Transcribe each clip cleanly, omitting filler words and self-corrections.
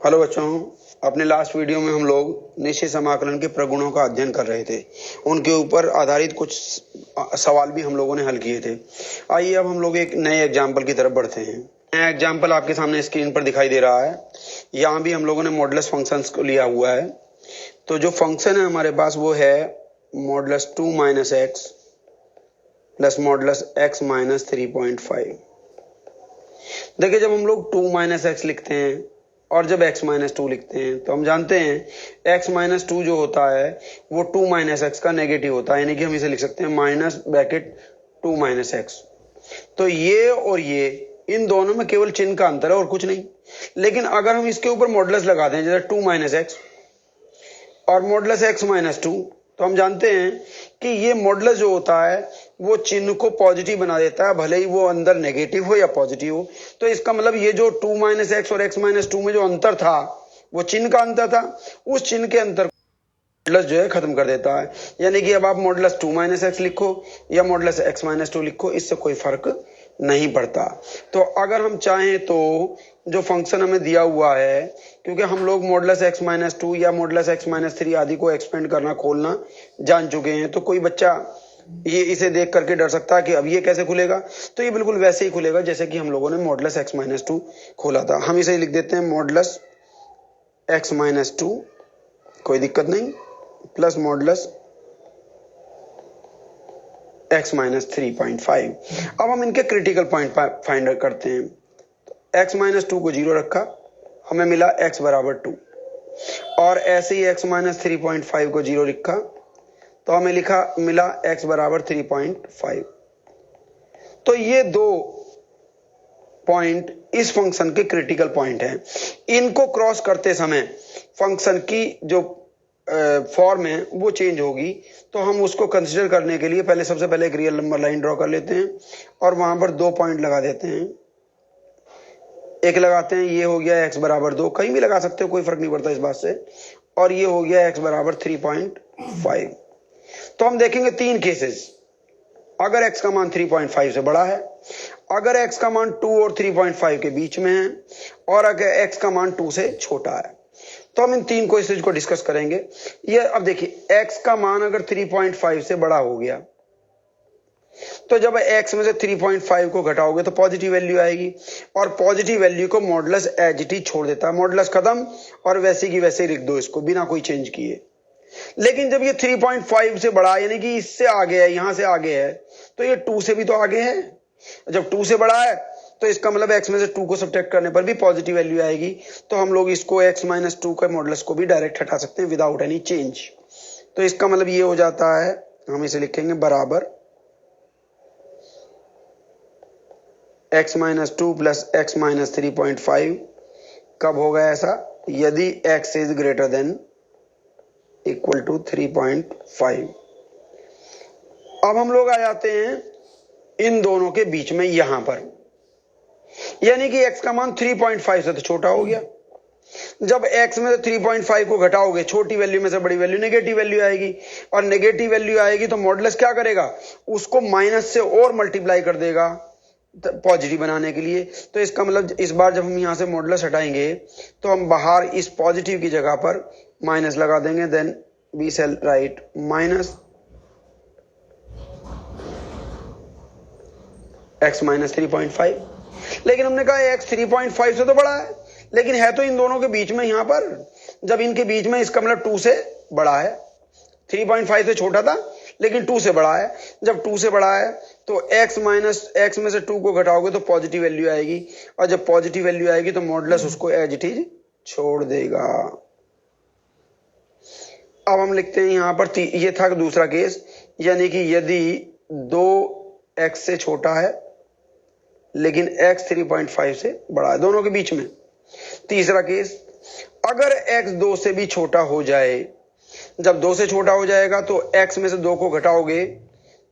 Hello बच्चों, अपने last video में हम लोग निश्चित समाकलन के प्रगुणों का अध्ययन कर रहे थे। उनके ऊपर आधारित कुछ सवाल भी हम लोगों ने हल किए थे। आइए अब हम लोग एक नए एग्जाम्पल की तरफ बढ़ते हैं। नया एग्जाम्पल आपके सामने स्क्रीन पर दिखाई दे रहा है। यहाँ भी हम लोगों ने मॉडुलस फंक्शंस को लिया हुआ है। तो जो फंक्शन है हमारे पास वो है modulus 2 minus x plus modulus x minus 3.5। देखिए, जब हम लोग 2 माइनस एक्स लिखते हैं और जब x माइनस 2 लिखते हैं तो हम जानते हैं x माइनस 2 जो होता है वो 2 माइनस एक्स का नेगेटिव होता है, यानी कि हम इसे लिख सकते हैं माइनस ब्रैकेट 2 माइनस एक्स। तो ये और ये इन दोनों में केवल चिन्ह का अंतर है और कुछ नहीं। लेकिन अगर हम इसके ऊपर मॉडुलस लगा दें, जैसे 2 माइनस एक्स और मॉडुलस x माइनस 2, तो हम जानते हैं कि ये मॉडुलस जो होता है वो चिन्ह को पॉजिटिव बना देता है, भले ही वो अंदर नेगेटिव हो या पॉजिटिव हो। तो इसका मतलब ये जो 2 माइनस एक्स और x माइनस 2 में जो अंतर था वो चिन्ह का अंतर था, उस चिन्ह के अंतर मॉडुलस जो है खत्म कर देता है। यानी कि अब आप मॉडुलस 2 माइनस एक्स लिखो या मॉडुलस x माइनस 2 लिखो, इससे कोई फर्क नहीं पड़ता। तो अगर हम चाहें तो जो फंक्शन हमें दिया हुआ है, क्योंकि हम लोग मॉडुलस x माइनस 2 या मॉडुलस x माइनस 3 आदि को एक्सपेंड करना खोलना जान चुके हैं, तो कोई बच्चा ये इसे देख करके डर सकता है कि अब ये कैसे खुलेगा। तो ये बिल्कुल वैसे ही खुलेगा जैसे कि हम लोगों ने मॉडुलस x माइनस 2 खोला था। हम इसे लिख देते हैं मॉडुलस x माइनस 2, कोई दिक्कत नहीं, प्लस मॉडुलस x माइनस 3.5। अब हम इनके क्रिटिकल पॉइंट फाइंड करते हैं। x माइनस 2 को 0 रखा, हमें मिला x बराबर 2, और ऐसे ही x माइनस 3.5 को 0 लिखा तो हमें मिला x बराबर 3.5। तो ये दो पॉइंट इस फंक्शन के क्रिटिकल पॉइंट हैं। इनको क्रॉस करते समय फंक्शन की जो फॉर्म है वो चेंज होगी। तो हम उसको कंसीडर करने के लिए सबसे पहले एक रियल नंबर लाइन ड्रॉ कर लेते हैं और वहां पर 2 पॉइंट लगा देते हैं। एक लगाते हैं, ये हो गया x बराबर 2, कहीं भी लगा सकते हो, कोई फर्क नहीं पड़ता इस बात से। और ये हो गया x बराबर 3.5। तो हम देखेंगे 3 केसेस। अगर x का मान 3.5 से बड़ा है, अगर x का मान 2 और 3.5 के बीच में है, और अगर x का मान 2 से छोटा है। तो हम इन 3 केसेस को डिस्कस करेंगे। ये अब देखिए, x का मान अगर 3.5 से बड़ा हो गया तो जब x में से 3.5 को घटाओगे तो पॉजिटिव वैल्यू आएगी, और पॉजिटिव वैल्यू को मॉडुलस एज इट इज छोड़ देता है, मॉडुलस खत्म, और वैसे की वैसे लिख दो इसको बिना कोई चेंज किए। लेकिन जब ये 3.5 से बड़ा, यानी कि इससे आगे है, यहां से आगे है, तो ये 2 से भी तो आगे है। जब 2 से बड़ा है तो इसका मतलब x में से 2 को सब्ट्रैक्ट करने पर भी पॉजिटिव वैल्यू आएगी। तो हम लोग इसको x माइनस 2 के मॉडुलस को भी डायरेक्ट हटा सकते हैं विदाउट एनी चेंज। तो इसका मतलब ये हो जाता है, हम इसे लिखेंगे बराबर x minus 2 plus x minus 3.5। कब होगा ऐसा? यदि x is greater than equal to 3.5। अब हम लोग आ जाते हैं इन दोनों के बीच में, यहां पर, यानी कि x का मान 3.5 से तो छोटा हो गया। जब x में से 3.5 को घटाओगे, छोटी वैल्यू में से बड़ी वैल्यू नेगेटिव वैल्यू आएगी, और नेगेटिव वैल्यू आएगी तो मॉडुलस क्या करेगा, उसको माइनस से और मल्टीप्लाई कर देगा पॉजिटिव बनाने के लिए। तो इसका मतलब इस बार जब हम यहां से मॉडुलस हटाएंगे तो हम बाहर इस पॉजिटिव की जगह पर माइनस लगा देंगे। Then we shall write minus x minus 3.5। लेकिन हमने कहा x 3.5 से तो बड़ा है, लेकिन है तो इन दोनों के बीच में यहां पर। जब इनके बीच में, इसका मतलब 2 से बड़ा है। 3.5 से छोटा था लेकिन 2 से बड़ा है। जब 2 से बड़ा है तो x में से 2 को घटाओगे तो पॉजिटिव वैल्यू आएगी, और जब पॉजिटिव वैल्यू आएगी तो मॉडुलस उसको एज इट इज छोड़ देगा। अब हम लिखते हैं यहां पर, ये था दूसरा केस, यानी कि यदि 2x से छोटा है लेकिन x 3.5 से बड़ा है, दोनों के बीच में। तीसरा केस, अगर x 2 से भी छोटा हो जाए, जब 2 से छोटा हो जाएगा तो x में से 2 को घटाओगे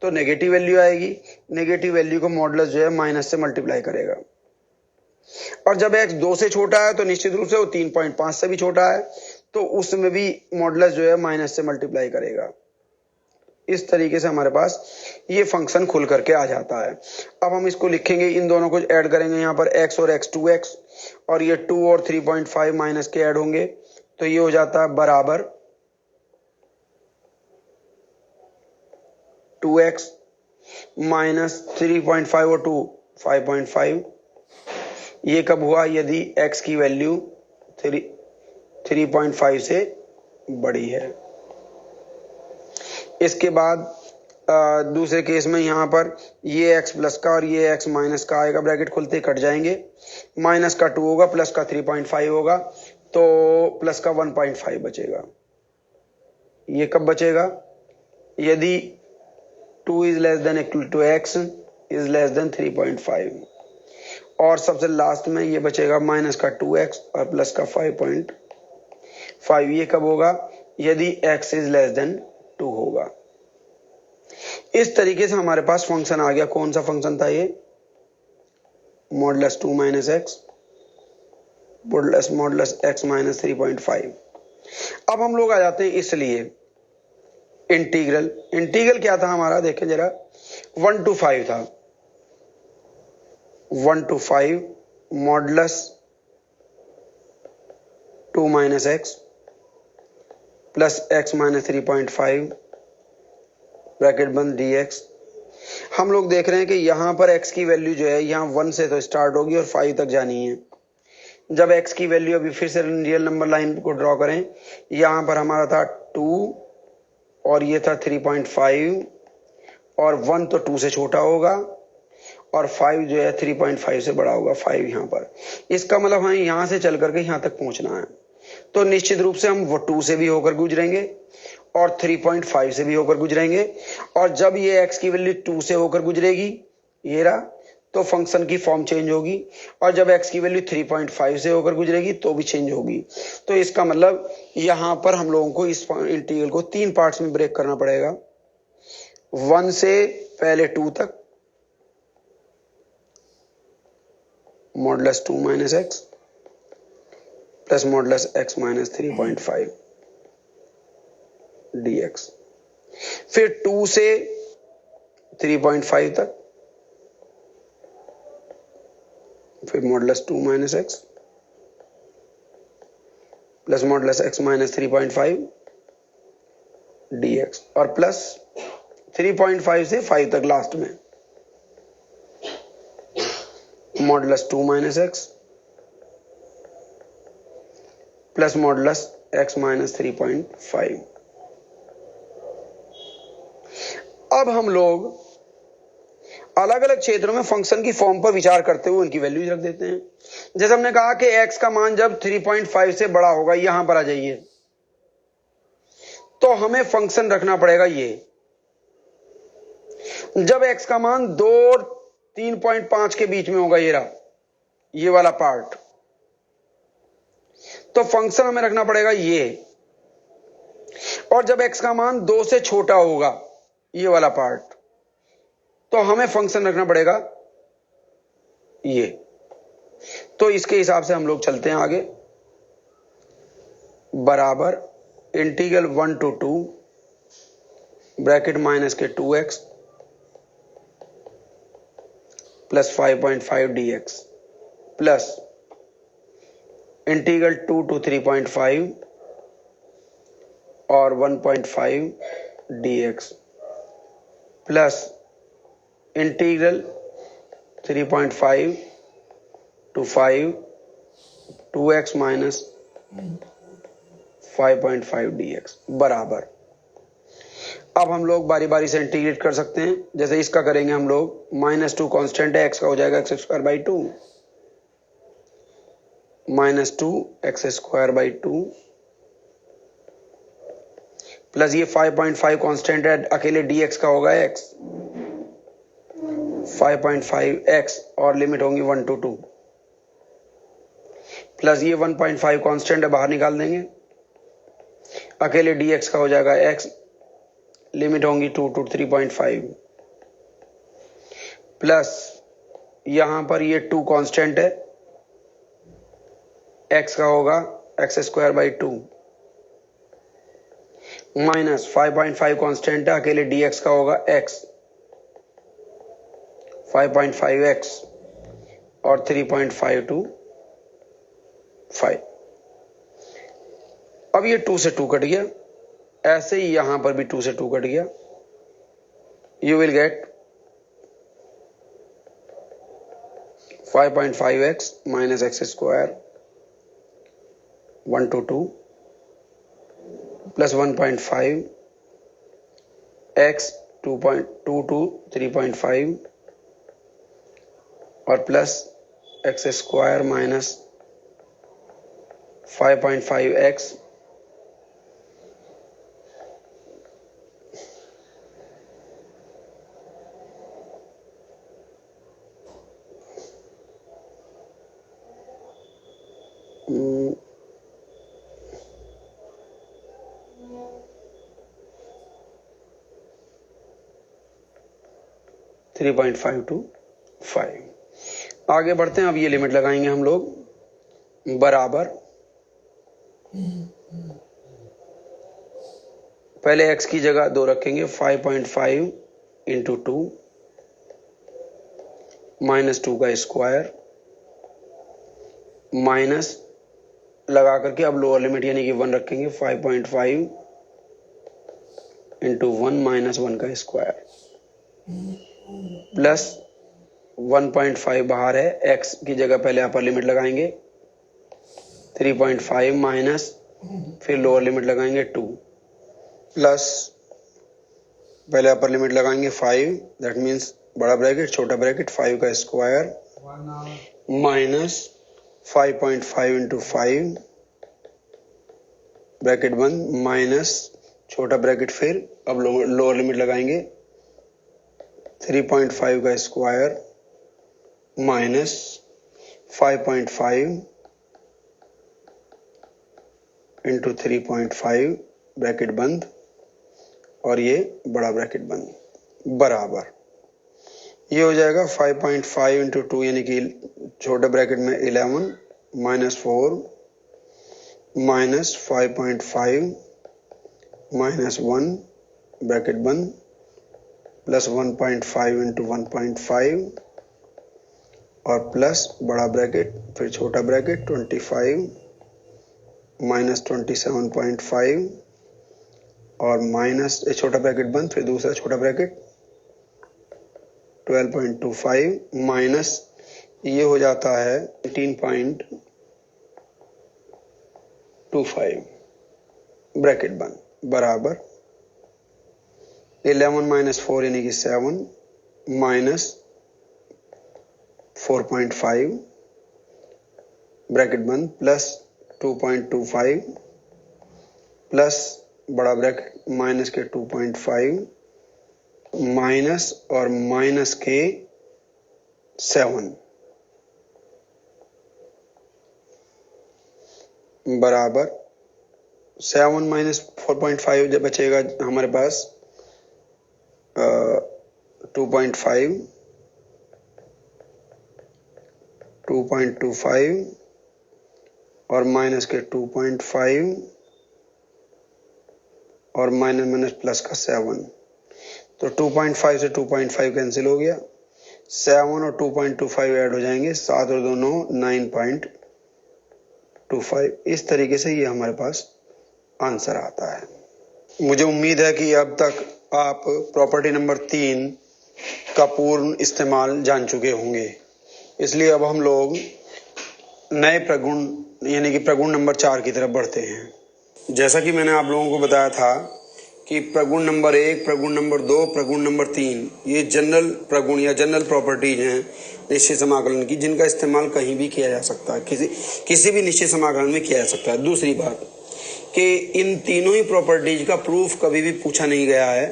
तो नेगेटिव वैल्यू आएगी। नेगेटिव वैल्यू को मॉडुलस जो है माइनस से मल्टीप्लाई करेगा, और जब x 2 से छोटा है तो निश्चित रूप से वो 3.5 से भी छोटा है, तो उसमें भी मॉडुलस जो है माइनस से मल्टीप्लाई करेगा। इस तरीके से हमारे पास ये फंक्शन खुल करके आ जाता है। अब हम इसको लिखेंगे, इन दोनों को ऐड करेंगे यहाँ पर x और x2x, और ये 2 और 3.5 माइनस के ऐड होंगे तो ये हो जाता है बराबर 2x माइनस 3.5 और 2 5.5। ये कब हुआ? यदि x की वैल्यू 3.5 से बड़ी है। इसके बाद दूसरे केस में यहाँ पर ये x प्लस का और ये x माइनस का आएगा, ब्रैकेट खुलते कट जाएंगे, माइनस का 2 होगा, प्लस का 3.5 होगा, तो प्लस का 1.5 बचेगा। ये कब बचेगा? यदि 2 is less than equal to x is less than 3.5। और सबसे लास्ट में ये बचेगा माइनस का 2x और प्लस का 5.5। ये कब होगा? यदि x इज लेस देन 2 होगा। इस तरीके से हमारे पास फंक्शन आ गया। कौन सा फंक्शन था ये? Modulus 2 minus x modulus x minus 3.5। अब हम लोग आ जाते हैं इसलिए इंटीग्रल क्या था हमारा? देखें जरा, 1 to 5 था। 1 to 5 modulus 2 minus x plus x minus 3.5 bracket बंद dx। हम लोग देख रहे हैं कि यहाँ पर x की वैल्यू जो है यहाँ 1 से तो स्टार्ट होगी और 5 तक जानी है। जब x की वैल्यू, अभी फिर से रियल नंबर लाइन को ड्रॉ करें, यहाँ पर हमारा था 2 और ये था 3.5 और 1 तो 2 से छोटा होगा और 5 जो है 3.5 से बड़ा होगा। 5 यहाँ पर, इसका मतलब हमें यहाँ से चल करके यहाँ तक पहुँचना है, तो निश्चित रूप से हम वो 2 से भी होकर गुजरेंगे और 3.5 से भी होकर गुजरेंगे। और जब ये x की वैल्यू 2 से होकर गुजरेगी, ये रहा, तो फंक्शन की फॉर्म चेंज होगी। और जब x की वैल्यू 3.5 से होकर गुजरेगी तो भी चेंज होगी। तो इसका मतलब यहाँ पर हम लोगों को इस इंटीग्रल को 3 पार्ट्स में ब्रेक करना पड़ेगा। 1 से पहले 2 तक modulus 2 minus x plus modulus x minus 3.5 dx। फिर 2 से 3.5 तक, फिर modulus 2 minus x plus modulus x minus 3.5 dx, और प्लस 3.5 से 5 तक लास्ट में modulus 2 minus x plus modulus x minus 3.5। अब हम लोग अलग अलग क्षेत्रों में फंक्शन की फॉर्म पर विचार करते हुए उनकी वैल्यूज रख देते हैं। जैसे हमने कहा कि x का मान जब 3.5 से बड़ा होगा, यहां पर आ जाइए, तो हमें फंक्शन रखना पड़ेगा ये। जब x का मान 2 और 3.5 के बीच में होगा, ये रहा, ये वाला पार्ट, तो फंक्शन हमें रखना पड़ेगा ये। और जब x का मान 2 से छोटा होगा, ये वाला पार्ट, तो हमें फंक्शन रखना पड़ेगा ये। तो इसके हिसाब से हम लोग चलते हैं आगे। बराबर इंटीग्रल 1 to 2 ब्रैकेट माइनस के 2x plus 5.5 dx plus integral 2 to 3.5 और 1.5 dx plus integral 3.5 to 5 2x minus 5.5 dx बराबर। अब हम लोग बारी बारी से इंटीग्रेट कर सकते हैं। जैसे इसका करेंगे हम लोग, -2 कांस्टेंट है, x का हो जाएगा x² 2 -2 x² 2 प्लस ये 5.5 कांस्टेंट है, अकेले dx का होगा x 5.5x और लिमिट होंगी 1 to 2 प्लस ये 1.5 कांस्टेंट है, बाहर निकाल देंगे, अकेले dx का हो जाएगा x, लिमिट होंगी 2 to 3.5 प्लस यहां पर ये 2 कांस्टेंट है, x का होगा x² 2 माइनस 5.5 कांस्टेंट है, अकेले dx का होगा x 5.5x और 3.525। अब ये 2 से 2 कट गया, ऐसे ही यहां पर भी 2 से 2 कट गया। You will gate 5.5x minus x square 1 to 2 plus 1.5 x 2.2 to 3.5 और plus x square minus 5.5x three 3.525। आगे बढ़ते हैं। अब ये लिमिट लगाएंगे हम लोग, बराबर पहले x की जगह 2 रखेंगे, 5.5 इंटू 2 माइनस 2 का स्क्वायर माइनस लगा करके अब लोअर लिमिट यानी कि 1 रखेंगे, 5.5 इंटू 1 माइनस 1 का स्क्वायर प्लस 1.5 बाहर है, x की जगह पहले अपर लिमिट लगाएंगे 3.5 माइनस फिर लोअर लिमिट लगाएंगे 2 प्लस पहले अपर लिमिट लगाएंगे 5, दैट मीन्स बड़ा ब्रैकेट छोटा ब्रैकेट 5 का स्क्वायर माइनस 5.5 इंटू 5 ब्रैकेट बंद माइनस छोटा ब्रैकेट फिर अब लोअर लिमिट लगाएंगे 3.5 का स्क्वायर माइनस 5.5 इंटू 3.5 ब्रैकेट बंद और ये बड़ा ब्रैकेट बंद बराबर ये हो जाएगा 5.5 इंटू 2 यानी कि छोटे ब्रैकेट में 11 माइनस 4 माइनस 5.5 माइनस 1 ब्रैकेट बंद प्लस 1.5 इंटू 1.5 और प्लस बड़ा ब्रैकेट फिर छोटा ब्रैकेट 25 माइनस 27.5 और माइनस छोटा ब्रैकेट बंद फिर दूसरा छोटा ब्रैकेट 12.25 माइनस ये हो जाता है 18.25 ब्रैकेट बंद बराबर 11 माइनस 4 यानी कि 7 माइनस 4.5 ब्रैकेट बंद प्लस 2.25 प्लस बड़ा ब्रैकेट माइनस के 2.5 माइनस और माइनस के 7 बराबर 7 माइनस 4.5 जब बचेगा हमारे पास 2.5 2.25 और माइनस के 2.5 और माइनस माइनस प्लस का 7 तो 2.5 से 2.5 कैंसिल हो गया 7 और 2.25 ऐड हो जाएंगे 7 और 2 9.25 इस तरीके से ये हमारे पास आंसर आता है। मुझे उम्मीद है कि अब तक आप प्रॉपर्टी नंबर 3 का पूर्ण इस्तेमाल जान चुके होंगे, इसलिए अब हम लोग नए प्रगुण यानी कि प्रगुण नंबर 4 की तरफ बढ़ते हैं। जैसा कि मैंने आप लोगों को बताया था कि प्रगुण नंबर 1, प्रगुण नंबर 2, प्रगुण नंबर 3 ये जनरल प्रगुण या जनरल प्रॉपर्टीज हैं निश्चित समाकलन की, जिनका इस्तेमाल कहीं भी किया जा सकता है, किसी भी निश्चित समाकलन में किया जा सकता है। दूसरी बात कि इन तीनों ही प्रॉपर्टीज का प्रूफ कभी भी पूछा नहीं गया है,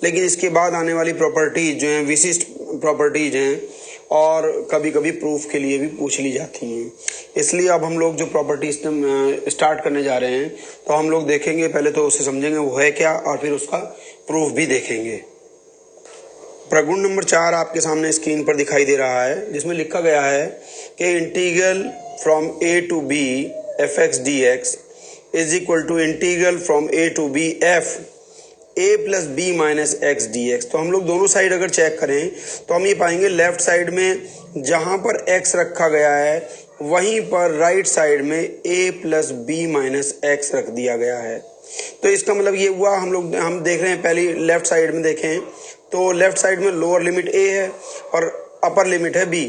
लेकिन इसके बाद आने वाली प्रॉपर्टीज जो हैं विशिष्ट प्रॉपर्टीज हैं और कभी कभी प्रूफ के लिए भी पूछ ली जाती हैं। इसलिए अब हम लोग जो प्रॉपर्टी स्टार्ट करने जा रहे हैं तो हम लोग देखेंगे, पहले तो उसे समझेंगे वो है क्या और फिर उसका प्रूफ भी देखेंगे। प्रगुण नंबर 4 आपके सामने स्क्रीन पर दिखाई दे रहा है, जिसमें लिखा गया है कि integral from a to b fx dx is equal to integral from a to b f a plus b minus x d x. तो हम लोग दोनों साइड अगर चेक करें तो हम ये पाएंगे लेफ्ट साइड में जहां पर x रखा गया है वहीं पर राइट साइड में a plus b minus x रख दिया गया है। तो इसका मतलब ये हुआ, हम देख रहे हैं पहले लेफ्ट साइड में देखें तो लेफ्ट साइड में लोअर लिमिट a है और अपर लिमिट है b,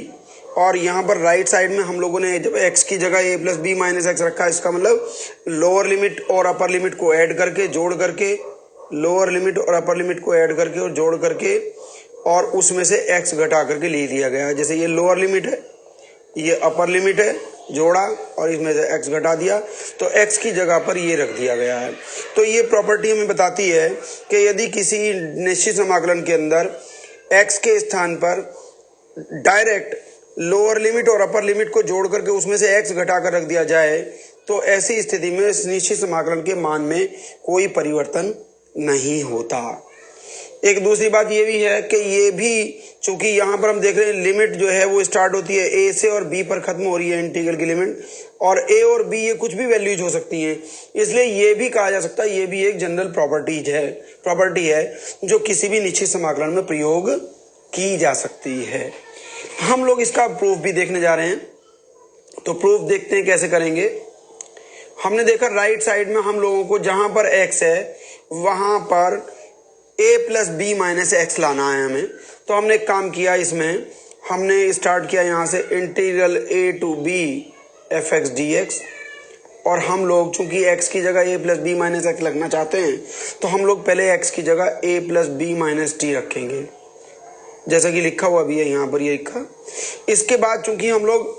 और यहाँ पर राइट साइड में हम लोगों ने जब x की जगह a plus b minus x रखा है, इसका मतलब लोअर लिमिट और अपर लिमिट को ऐड करके जोड़ करके, लोअर लिमिट और अपर लिमिट को ऐड करके और जोड़ करके और उसमें से x घटा करके ले लिया गया है। जैसे ये लोअर लिमिट है, ये अपर लिमिट है, जोड़ा और इसमें से x घटा दिया तो x की जगह पर ये रख दिया गया है। तो ये प्रॉपर्टी हमें बताती है कि यदि किसी निश्चित समाकलन के अंदर x के स्थान पर डायरेक्ट लोअर लिमिट और अपर लिमिट को जोड़ करके उसमें से x घटा कर रख दिया जाए तो ऐसी स्थिति में निश्चित समाकलन के मान में कोई परिवर्तन नहीं होता। एक दूसरी बात ये भी है कि ये भी चूंकि यहाँ पर हम देख रहे हैं लिमिट जो है वो स्टार्ट होती है a से और b पर खत्म हो रही है इंटीग्रल की लिमिट, और a और b ये कुछ भी वैल्यूज हो सकती हैं, इसलिए ये भी कहा जा सकता है ये भी एक जनरल प्रॉपर्टी है जो किसी भी निश्चित समाकलन में प्रयोग की जा सकती है। हम लोग इसका प्रूफ भी देखने जा रहे हैं, तो प्रूफ देखते हैं कैसे करेंगे। हमने देखा राइट साइड में हम लोगों को जहां पर x है वहां पर a plus b minus x लाना है हमें। तो हमने एक काम किया, इसमें हमने स्टार्ट किया यहाँ से integral a to b f x d x, और हम लोग चूंकि x की जगह a plus b minus x लगना चाहते हैं तो हम लोग पहले x की जगह a plus b minus t रखेंगे जैसा कि लिखा हुआ भी है यहाँ पर ये लिखा। इसके बाद चूंकि हम लोग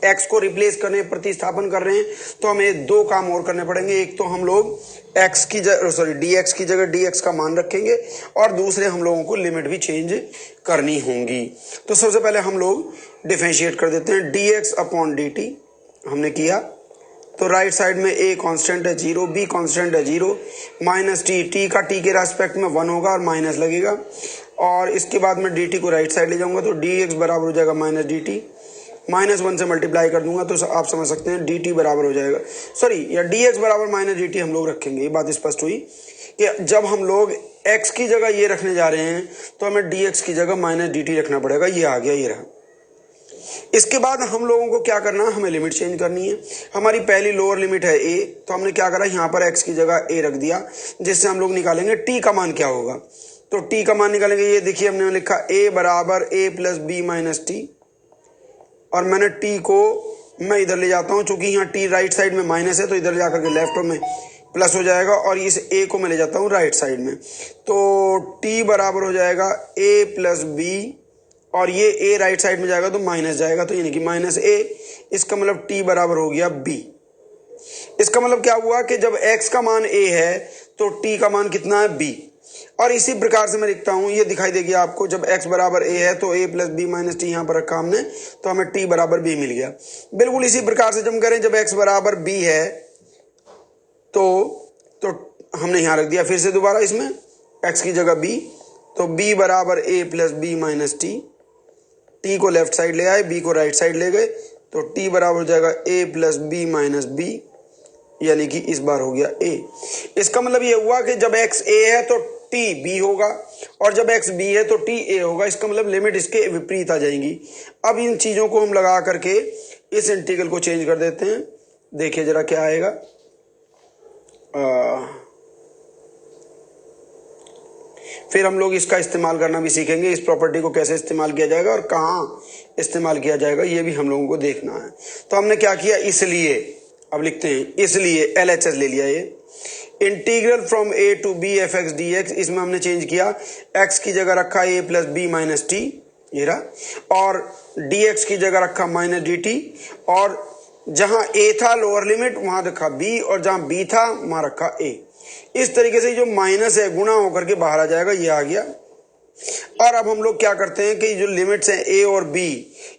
x को रिप्लेस करने प्रतिस्थापन कर रहे हैं तो हमें दो काम और करने पड़ेंगे। एक तो हम लोग x की जगह dx की जगह dx का मान रखेंगे और दूसरे हम लोगों को लिमिट भी चेंज करनी होंगी। तो सबसे पहले हम लोग डिफरेंशिएट कर देते हैं dx अपॉन dt। हमने किया तो राइट साइड में a कांस्टेंट है 0, b कांस्टेंट है 0, माइनस t का t के रेस्पेक्ट में 1 होगा और माइनस लगेगा, और इसके बाद में dt को राइट साइड ले जाऊंगा तो dx बराबर हो जाएगा माइनस dt, -1 से मल्टीप्लाई कर दूंगा तो आप समझ सकते हैं dt बराबर हो जाएगा, या dx बराबर माइनस dt हम लोग रखेंगे। ये बात स्पष्ट हुई कि जब हम लोग x की जगह ये रखने जा रहे हैं तो हमें dx की जगह माइनस dt रखना पड़ेगा। ये आ गया, ये रहा। इसके बाद हम लोगों को क्या करना है, हमें लिमिट चेंज करनी है। हमारी पहली लोअर लिमिट है a, तो हमने क्या करा, यहाँ पर x की जगह a रख दिया, जिससे हम लोग निकालेंगे t का मान क्या होगा। तो t का मान निकालेंगे, ये देखिए हमने लिखा a बराबर a plus b minus t, और मैंने t को मैं इधर ले जाता हूँ, चूंकि यहाँ t राइट साइड में माइनस है तो इधर जाकर के लेफ्ट में प्लस हो जाएगा, और इस a को मैं ले जाता हूँ राइट साइड में, तो t बराबर हो जाएगा a प्लस बी, और ये a राइट साइड में जाएगा तो माइनस जाएगा, तो यानी कि माइनस a। इसका मतलब t बराबर हो गया b। इसका मतलब क्या हुआ कि जब x का मान a है तो t का मान कितना है b। और इसी प्रकार से मैं लिखता हूं, ये दिखाई देगी आपको, जब x बराबर a है तो a plus b minus t यहाँ पर रखा हमने तो हमें t बराबर b मिल गया। बिल्कुल इसी प्रकार से जब करें जब x बराबर b है तो हमने यहाँ रख दिया फिर से दोबारा इसमें x की जगह b, तो b बराबर a plus b minus t, t को लेफ्ट साइड ले आए, b को राइट साइड ले गए, तो t बराबर हो जाएगा a plus b minus b, यानी कि इस बार हो गया a। इसका मतलब ये हुआ कि जब x a है तो t b होगा, और जब x b है तो t a होगा। इसका मतलब लिमिट इसके विपरीत आ जाएंगी। अब इन चीजों को हम लगा करके इस इंटीग्रल को चेंज कर देते हैं। देखिए जरा क्या आएगा, फिर हम लोग इसका इस्तेमाल करना भी सीखेंगे। इस प्रॉपर्टी को कैसे इस्तेमाल किया जाएगा और कहाँ इस्तेमाल किया जाएगा ये भी हम लोगों को देखना है। तो हमने क्या किया, इसलिए अब लिखते हैं, इसलिए LHS ले लिया, ये integral from a to b f x d x, इसमें हमने चेंज किया, x की जगह रखा a plus b minus t, ये रहा, और dx की जगह रखा माइनस डी टी, और जहां a था लोअर लिमिट वहां रखा b, और जहां b था वहां रखा a। इस तरीके से जो माइनस है गुणा होकर के बाहर आ जाएगा, ये आ गया। और अब हम लोग क्या करते हैं कि जो लिमिट्स हैं a और b,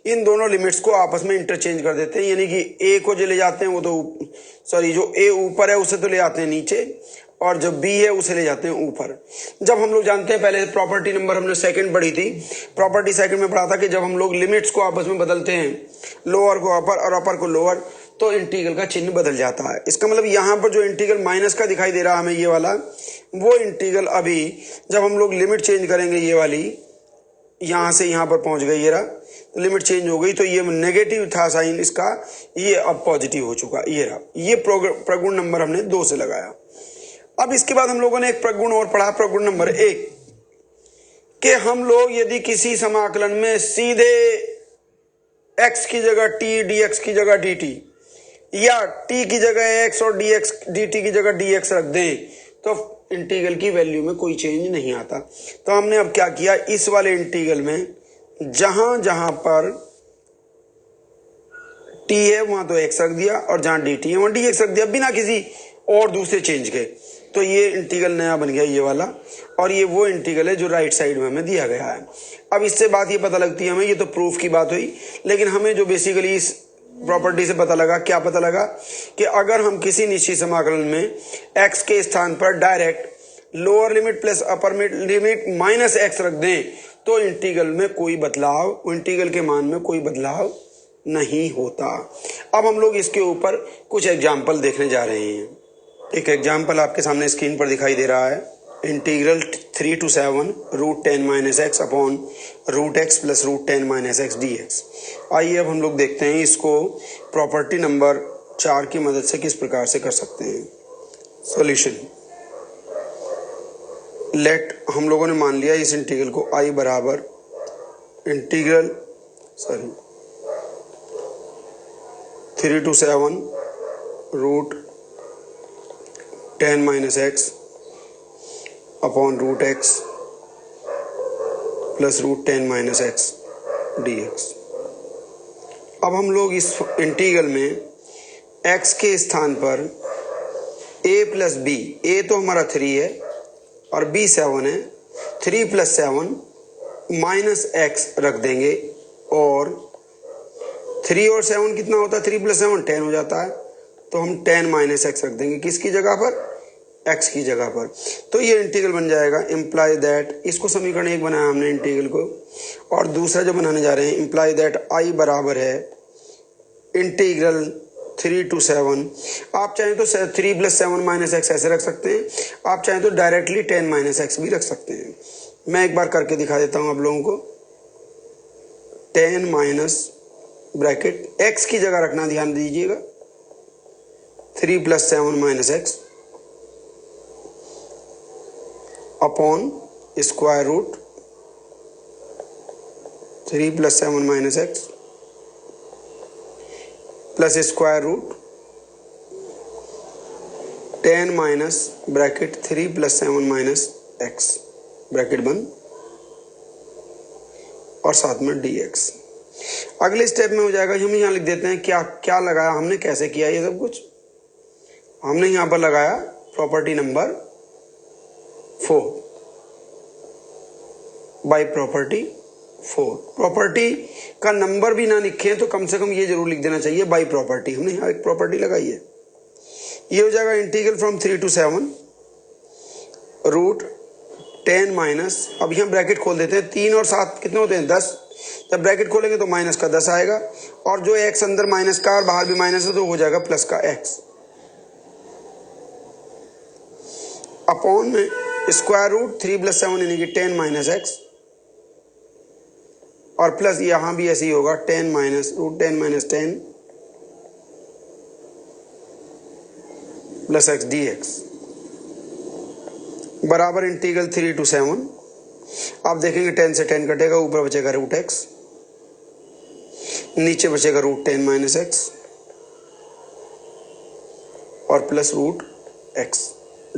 इन दोनों लिमिट्स को आपस में इंटरचेंज कर देते हैं, यानी कि a को जो ले जाते हैं वो तो जो a ऊपर है उसे तो ले आते हैं नीचे, और जो b है उसे ले जाते हैं ऊपर। जब हम लोग जानते हैं, पहले प्रॉपर्टी नंबर हमने सेकंड पढ़ी थी, प्रॉपर्टी सेकंड में पढ़ा था कि जब हम लोग लिमिट्स को आपस में बदलते हैं, लोअर को अपर और अपर को लोअर, तो इंटीग्रल का चिन्ह बदल जाता है। इसका मतलब यहाँ पर जो इंटीग्रल माइनस का दिखाई दे रहा है हमें ये वाला, वो इंटीग्रल अभी जब हम लोग लिमिट चेंज करेंगे, ये वाली यहाँ से यहाँ पर पहुँच गई, ये रहा, तो लिमिट चेंज हो गई, तो ये नेगेटिव था साइन इसका, ये अब पॉजिटिव हो चुका, ये रहा। ये प्रगुण नंबर हमने 2 से लगाया। अब इसके बाद हम लोगों ने एक प्रगुण और पढ़ा, प्रगुण नंबर 1, कि हम लोग यदि किसी समाकलन में सीधे x की जगह t, dx की जगह dt, या t की जगह x और dx dt की जगह dx रख दें, तो इंटीग्रल की वैल्यू में कोई चेंज नहीं आता। तो हमने अब क्या किया, इस वाले इंटीग्रल में जहां जहां पर t है वहां तो x रख दिया, और जहां dt है वहां dx रख दिया, बिना किसी और दूसरे चेंज के। तो ये इंटीग्रल नया बन गया, ये वाला, और ये वो इंटीग्रल है जो राइट साइड में हमें दिया गया है। अब इससे बात ये पता लगती है हमें, ये तो प्रूफ की बात हुई, लेकिन हमें जो बेसिकली इस प्रॉपर्टी से पता लगा, क्या पता लगा, कि अगर हम किसी निश्चित समाकलन में x के स्थान पर direct lower limit plus upper limit minus x रख दें, तो इंटीग्रल में कोई बदलाव, इंटीग्रल के मान में कोई बदलाव नहीं होता। अब हम लोग इसके ऊपर कुछ एग्जाम्पल देखने जा रहे हैं। एक एग्जाम्पल आपके सामने स्क्रीन पर दिखाई दे रहा है, integral 3 to 7 √10 - x upon √x plus √10 - x dx। आइए अब हम लोग देखते हैं इसको प्रॉपर्टी नंबर 4 की मदद से किस प्रकार से कर सकते हैं। सॉल्यूशन, लेट, हम लोगों ने मान लिया इस इंटीग्रल को i बराबर integral 3 to 7 √10 - x upon √x plus √10 - x dx। अब हम लोग इस इंटीग्रल में x के स्थान पर a प्लस b, a तो हमारा 3 है और b 7 है, 3 + 7 माइनस x रख देंगे, और 3 और 7 कितना होता है, 3 + 7 10 हो जाता है, तो हम 10 - x रख देंगे, किसकी जगह पर, x की जगह पर। तो ये इंटीग्रल बन जाएगा, इम्प्लाई दैट, इसको समीकरण 1 बनाया हमने इंटीग्रल को, और दूसरा जो बनाने जा रहे हैं, इम्प्लाई दैट i बराबर है इंटीग्रल 3 to 7, आप चाहें तो 3 + 7 - x ऐसे रख सकते हैं, आप चाहें तो डायरेक्टली 10 - x भी रख सकते हैं। मैं एक बार करके दिखा देता हूं आप लोगों को। 10 माइनस ब्रैकेट x की जगह रखना, ध्यान दीजिएगा, 3 + 7 - x upon square root 3 + 7 - x plus square root 10 minus bracket 3 + 7 - x bracket बंद, और साथ में dx। अगले स्टेप में हो जाएगा, हम यहाँ लिख देते हैं क्या क्या लगाया हमने, कैसे किया ये सब कुछ। हमने यहाँ पर लगाया property number 4 by property 4। Property का नंबर भी ना लिखे तो कम से कम ये जरूर लिख देना चाहिए बाय प्रॉपर्टी। हमने यहाँ एक प्रॉपर्टी लगाई है, ये हो जाएगा इंटीग्रल फ्रॉम 3 to 7 √10 माइनस, अब यहाँ ब्रैकेट खोल देते हैं, 3 और 7 कितने होते हैं, 10, जब ब्रैकेट खोलेंगे तो माइनस का 10 आएगा, और जो x अंदर माइनस का और बाहर भी माइनस है तो हो जाएगा प्लस का x, अपॉन में स्क्वायर रूट 3 + 7 यानी कि 10 - x, और प्लस यहां भी ऐसे ही होगा 10 माइनस √10 - 10 प्लस x dx बराबर इंटीग्रल 3 to 7। आप देखेंगे 10 से 10 कटेगा, ऊपर बचेगा √x, नीचे बचेगा √10 - x और प्लस √x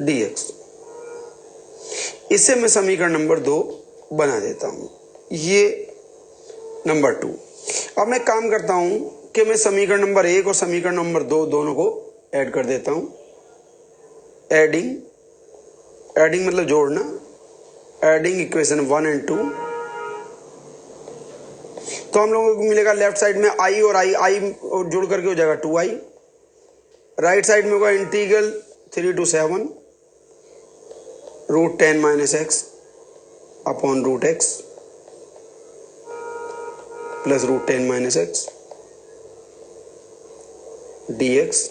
dx। इसे मैं समीकरण नंबर 2 बना देता हूं, ये नंबर 2। अब मैं काम करता हूं कि मैं समीकरण नंबर 1 और समीकरण नंबर 2 दोनों को ऐड कर देता हूं। एडिंग मतलब जोड़ना, एडिंग इक्वेशन 1 और 2। तो हम लोगों को मिलेगा लेफ्ट साइड में i और i जुड़ करके हो जाएगा 2i, राइट साइड में होगा integral 3 to 7 √10 - x upon √x plus √10 - x, dx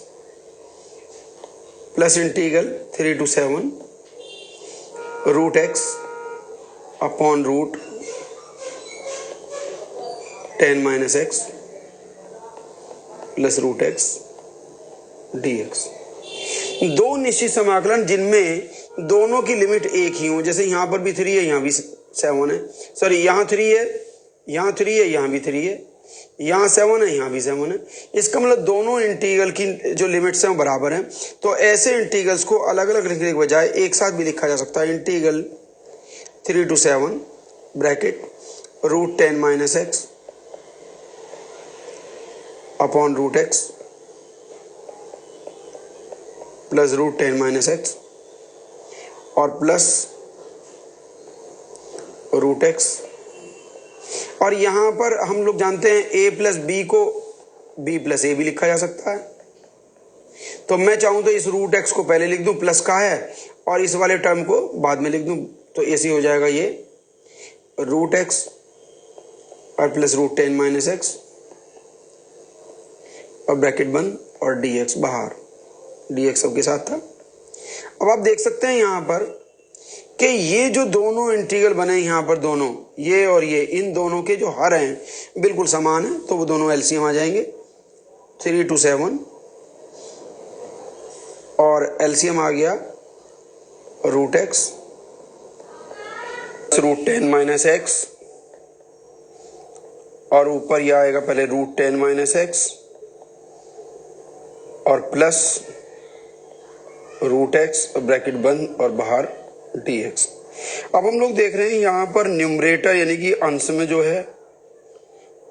plus integral 3 to 7 root x upon root 10 minus x plus root x dx। दो निश्चित समाकलन जिनमें दोनों की लिमिट एक ही हो, जैसे यहां पर भी 3 है, यहां भी 7 है, सॉरी यहां 3 है, यहां 3 है, यहां भी 3 है, यहां 7 है, यहां भी 7 है। इसका मतलब दोनों इंटीग्रल की जो लिमिट्स हैं वो बराबर हैं। तो ऐसे इंटीग्रल्स को अलग अलग लिखने के बजाय एक साथ भी लिखा जा सकता है। Integral 3 to 7 bracket root 10 minus x upon root x plus root 10 minus x और प्लस रूट एक्स। और यहां पर हम लोग जानते हैं a प्लस बी को b प्लस ए भी लिखा जा सकता है। तो मैं चाहूं तो इस रूट एक्स को पहले लिख दूं, प्लस का है, और इस वाले टर्म को बाद में लिख दूं, तो ऐसे हो जाएगा ये रूट एक्स और प्लस रूट 10 माइनस एक्स और ब्रैकेट बंद और dx बाहर, dx सबके साथ था। अब आप देख सकते हैं यहां पर कि ये जो दोनों इंटीग्रल बने यहां पर, दोनों ये और ये, इन दोनों के जो हर हैं बिल्कुल समान है, तो वो दोनों एलसीएम आ जाएंगे 3 to 7 और एलसीएम आ गया root x root 10 minus x और ऊपर यह आएगा पहले रूट 10 माइनस एक्स और प्लस रूट एक्स ब्रैकेट बंद और बाहर dx। अब हम लोग देख रहे हैं यहां पर न्यूमरेटर यानी कि अंश में जो है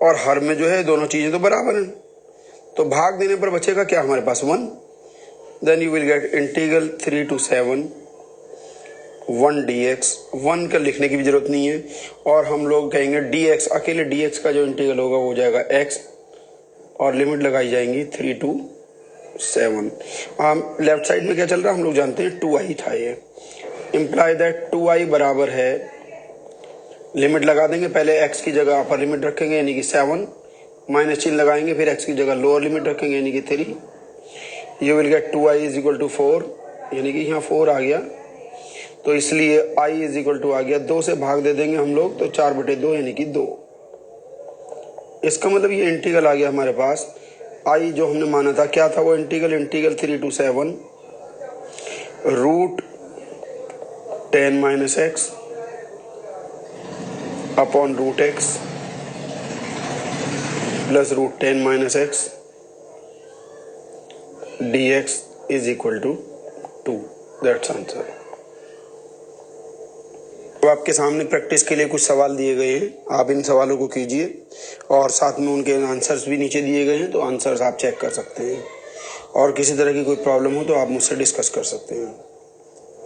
और हर में जो है दोनों चीजें तो बराबर हैं, तो भाग देने पर बचेगा क्या हमारे पास 1। Then you will get integral 3 to 7 1 dx। 1 का लिखने की भी जरूरत नहीं है और हम लोग कहेंगे dx, अकेले dx का जो इंटीग्रल होगा वो हो जाएगा x और लिमिट लगाई जाएंगी 3 to 7। लेफ्ट साइड में क्या चल रहा है हम लोग जानते हैं 2i था, ये इंप्लाई दैट 2i बराबर है, लिमिट लगा देंगे, पहले x की जगह अपर लिमिट रखेंगे यानी कि 7, माइनस चिन्ह लगाएंगे, फिर x की जगह लोअर लिमिट रखेंगे यानी कि 3। You will get 2i is equal to 4 यानी कि यहाँ 4 आ गया, तो इसलिए i इज इक्वल टू आ गया 2 से भाग दे देंगे हम लोग, तो 4/2 यानी कि 2। इसका मतलब ये इंटीग्रल आ गया हमारे पास। i जो हमने माना था क्या था वो integral 3 to 7 root 10 minus x upon root x plus root 10 minus x dx is equal to 2। That's answer. तो आपके सामने प्रैक्टिस के लिए कुछ सवाल दिए गए हैं, आप इन सवालों को कीजिए और साथ में उनके आंसर्स भी नीचे दिए गए हैं, तो आंसर्स आप चेक कर सकते हैं। और किसी तरह की कोई प्रॉब्लम हो तो आप मुझसे डिस्कस कर सकते हैं।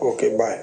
Okay bye.